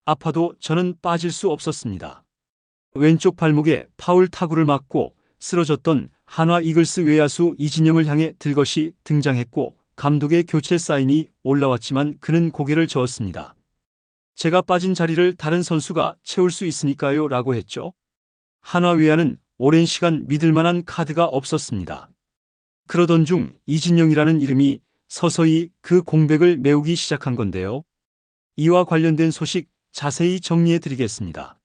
아파도 저는 빠질 수 없었습니다. 왼쪽 발목에 파울 타구를 맞고 쓰러졌던 한화 이글스 외야수 이진영을 향해 들것이 등장했고 감독의 교체 사인이 올라왔지만 그는 고개를 저었습니다. 제가 빠진 자리를 다른 선수가 채울 수 있으니까요 라고 했죠. 한화 외야는 오랜 시간 믿을 만한 카드가 없었습니다. 그러던 중 이진영이라는 이름이 서서히 그 공백을 메우기 시작한 건데요. 이와 관련된 소식 자세히 정리해 드리겠습니다.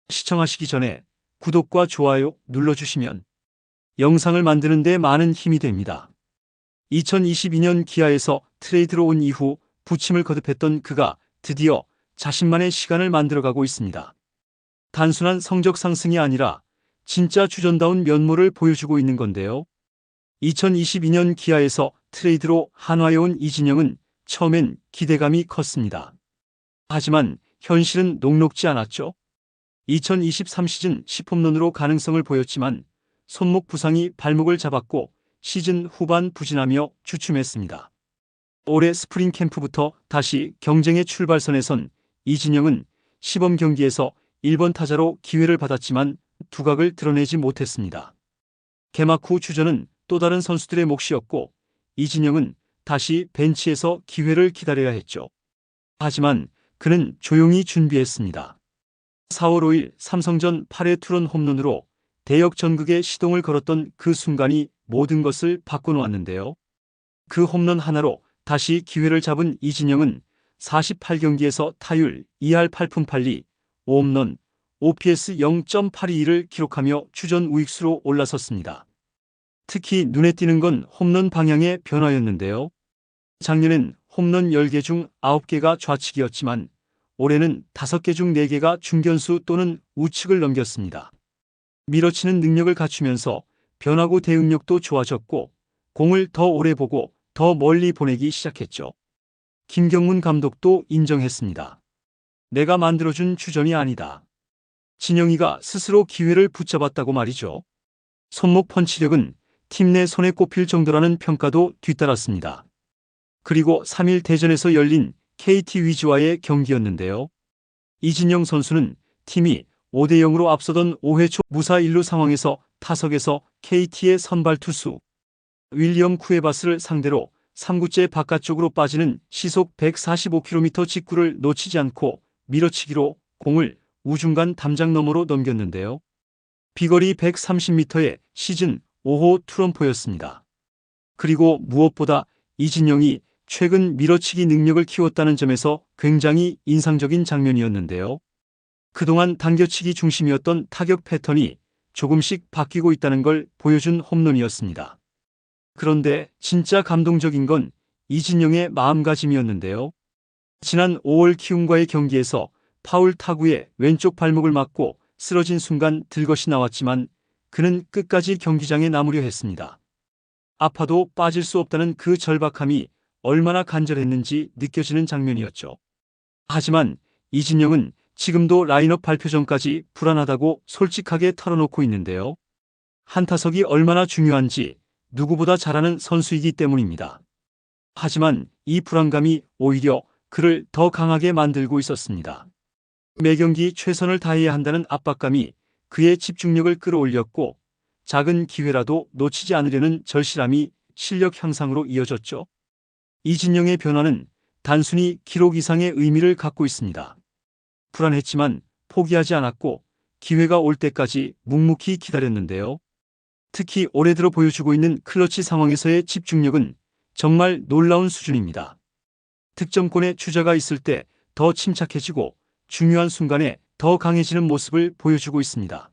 시청하시기 전에 구독과 좋아요 눌러주시면 영상을 만드는 데 많은 힘이 됩니다. 2022년 기아에서 트레이드로 온 이후 부침을 거듭했던 그가 드디어 자신만의 시간을 만들어가고 있습니다. 단순한 성적 상승이 아니라 진짜 주전다운 면모를 보여주고 있는 건데요. 2022년 기아에서 트레이드로 한화에 온 이진영은 처음엔 기대감이 컸습니다. 하지만 현실은 녹록지 않았죠. 2023 시즌 10홈런으로 가능성을 보였지만 손목 부상이 발목을 잡았고 시즌 후반 부진하며 주춤했습니다. 올해 스프링 캠프부터 다시 경쟁의 출발선에 선 이진영은 시범 경기에서 1번 타자로 기회를 받았지만 두각을 드러내지 못했습니다. 개막 후 주전은 또 다른 선수들의 몫이었고 이진영은 다시 벤치에서 기회를 기다려야 했죠. 하지만 그는 조용히 준비했습니다. 4월 5일 삼성전 8회 투런 홈런으로 대역 전극에 시동을 걸었던 그 순간이 모든 것을 바꿔놓았는데요. 그 홈런 하나로 다시 기회를 잡은 이진영은 48경기에서 타율 2할 8푼 8리, 5홈런, OPS 0.822를 기록하며 주전 우익수로 올라섰습니다. 특히 눈에 띄는 건 홈런 방향의 변화였는데요. 작년엔 홈런 10개 중 9개가 좌측이었지만 올해는 5개 중 4개가 중견수 또는 우측을 넘겼습니다. 밀어치는 능력을 갖추면서 변화구 대응력도 좋아졌고 공을 더 오래 보고 더 멀리 보내기 시작했죠. 김경문 감독도 인정했습니다. 내가 만들어준 주전이 아니다. 진영이가 스스로 기회를 붙잡았다고 말이죠. 손목 펀치력은 팀 내 손에 꼽힐 정도라는 평가도 뒤따랐습니다. 그리고 3일 대전에서 열린 KT 위즈와의 경기였는데요. 이진영 선수는 팀이 5대0으로 앞서던 5회 초 무사 1루 상황에서 타석에서 KT의 선발 투수 윌리엄 쿠에바스를 상대로 3구째 바깥쪽으로 빠지는 시속 145km 직구를 놓치지 않고 밀어치기로 공을 우중간 담장 너머로 넘겼는데요. 비거리 130m의 시즌 5호 투런포였습니다. 그리고 무엇보다 이진영이 최근 밀어치기 능력을 키웠다는 점에서 굉장히 인상적인 장면이었는데요. 그동안 당겨치기 중심이었던 타격 패턴이 조금씩 바뀌고 있다는 걸 보여준 홈런이었습니다. 그런데 진짜 감동적인 건 이진영의 마음가짐이었는데요. 지난 5월 키움과의 경기에서 파울 타구에 왼쪽 발목을 맞고 쓰러진 순간 들것이 나왔지만 그는 끝까지 경기장에 남으려 했습니다. 아파도 빠질 수 없다는 그 절박함이 얼마나 간절했는지 느껴지는 장면이었죠. 하지만 이진영은 지금도 라인업 발표 전까지 불안하다고 솔직하게 털어놓고 있는데요. 한 타석이 얼마나 중요한지 누구보다 잘 아는 선수이기 때문입니다. 하지만 이 불안감이 오히려 그를 더 강하게 만들고 있었습니다. 매 경기 최선을 다해야 한다는 압박감이 그의 집중력을 끌어올렸고 작은 기회라도 놓치지 않으려는 절실함이 실력 향상으로 이어졌죠. 이진영의 변화는 단순히 기록 이상의 의미를 갖고 있습니다. 불안했지만 포기하지 않았고 기회가 올 때까지 묵묵히 기다렸는데요. 특히 올해 들어 보여주고 있는 클러치 상황에서의 집중력은 정말 놀라운 수준입니다. 득점권에 주자가 있을 때 더 침착해지고 중요한 순간에 더 강해지는 모습을 보여주고 있습니다.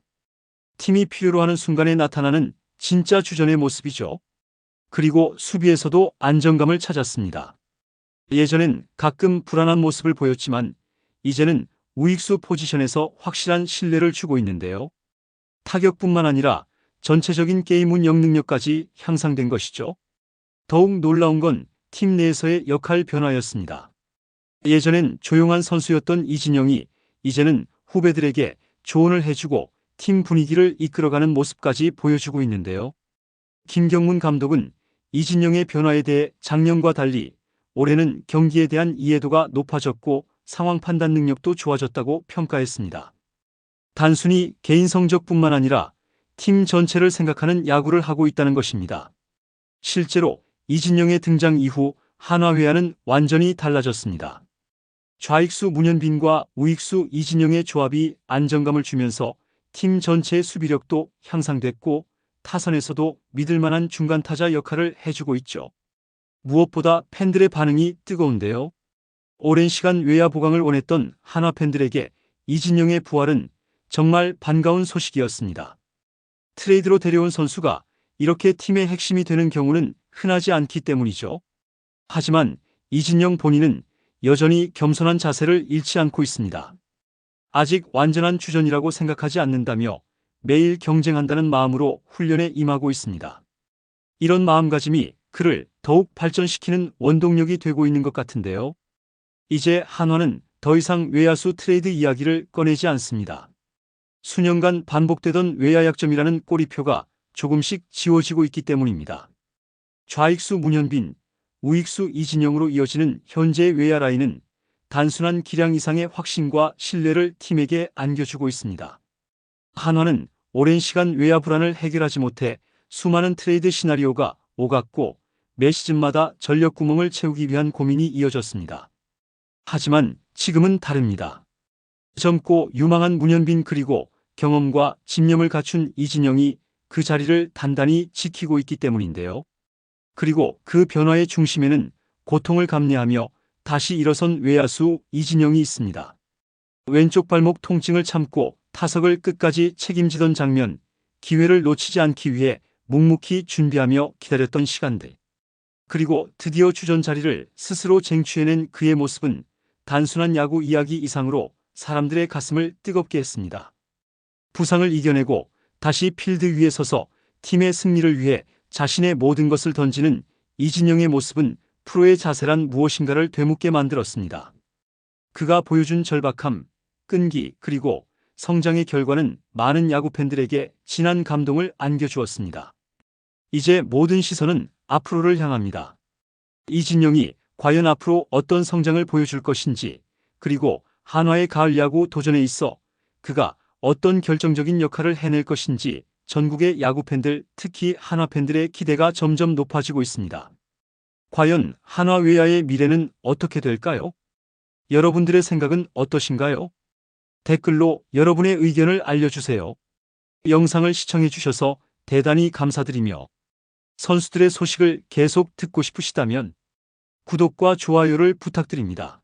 팀이 필요로 하는 순간에 나타나는 진짜 주전의 모습이죠. 그리고 수비에서도 안정감을 찾았습니다. 예전엔 가끔 불안한 모습을 보였지만 이제는 우익수 포지션에서 확실한 신뢰를 주고 있는데요. 타격뿐만 아니라 전체적인 게임 운영 능력까지 향상된 것이죠. 더욱 놀라운 건 팀 내에서의 역할 변화였습니다. 예전엔 조용한 선수였던 이진영이 이제는 후배들에게 조언을 해주고 팀 분위기를 이끌어가는 모습까지 보여주고 있는데요. 김경문 감독은 이진영의 변화에 대해 작년과 달리 올해는 경기에 대한 이해도가 높아졌고 상황 판단 능력도 좋아졌다고 평가했습니다. 단순히 개인 성적뿐만 아니라 팀 전체를 생각하는 야구를 하고 있다는 것입니다. 실제로 이진영의 등장 이후 한화회화는 완전히 달라졌습니다. 좌익수 문현빈과 우익수 이진영의 조합이 안정감을 주면서 팀 전체의 수비력도 향상됐고 타선에서도 믿을 만한 중간 타자 역할을 해주고 있죠. 무엇보다 팬들의 반응이 뜨거운데요. 오랜 시간 외야 보강을 원했던 한화 팬들에게 이진영의 부활은 정말 반가운 소식이었습니다. 트레이드로 데려온 선수가 이렇게 팀의 핵심이 되는 경우는 흔하지 않기 때문이죠. 하지만 이진영 본인은 여전히 겸손한 자세를 잃지 않고 있습니다. 아직 완전한 주전이라고 생각하지 않는다며 매일 경쟁한다는 마음으로 훈련에 임하고 있습니다. 이런 마음가짐이 그를 더욱 발전시키는 원동력이 되고 있는 것 같은데요. 이제 한화는 더 이상 외야수 트레이드 이야기를 꺼내지 않습니다. 수년간 반복되던 외야 약점이라는 꼬리표가 조금씩 지워지고 있기 때문입니다. 좌익수 문현빈, 우익수 이진영으로 이어지는 현재의 외야 라인은 단순한 기량 이상의 확신과 신뢰를 팀에게 안겨주고 있습니다. 한화는 오랜 시간 외야 불안을 해결하지 못해 수많은 트레이드 시나리오가 오갔고 매 시즌마다 전력 구멍을 채우기 위한 고민이 이어졌습니다. 하지만 지금은 다릅니다. 젊고 유망한 문현빈 그리고 경험과 집념을 갖춘 이진영이 그 자리를 단단히 지키고 있기 때문인데요. 그리고 그 변화의 중심에는 고통을 감내하며 다시 일어선 외야수 이진영이 있습니다. 왼쪽 발목 통증을 참고 타석을 끝까지 책임지던 장면, 기회를 놓치지 않기 위해 묵묵히 준비하며 기다렸던 시간들. 그리고 드디어 주전 자리를 스스로 쟁취해낸 그의 모습은 단순한 야구 이야기 이상으로 사람들의 가슴을 뜨겁게 했습니다. 부상을 이겨내고 다시 필드 위에 서서 팀의 승리를 위해 자신의 모든 것을 던지는 이진영의 모습은 프로의 자세란 무엇인가를 되묻게 만들었습니다. 그가 보여준 절박함, 끈기 그리고 성장의 결과는 많은 야구 팬들에게 진한 감동을 안겨주었습니다. 이제 모든 시선은 앞으로를 향합니다. 이진영이 과연 앞으로 어떤 성장을 보여줄 것인지, 그리고 한화의 가을 야구 도전에 있어 그가 어떤 결정적인 역할을 해낼 것인지 전국의 야구 팬들, 특히 한화 팬들의 기대가 점점 높아지고 있습니다. 과연 한화 외야의 미래는 어떻게 될까요? 여러분들의 생각은 어떠신가요? 댓글로 여러분의 의견을 알려주세요. 영상을 시청해주셔서 대단히 감사드리며 선수들의 소식을 계속 듣고 싶으시다면 구독과 좋아요를 부탁드립니다.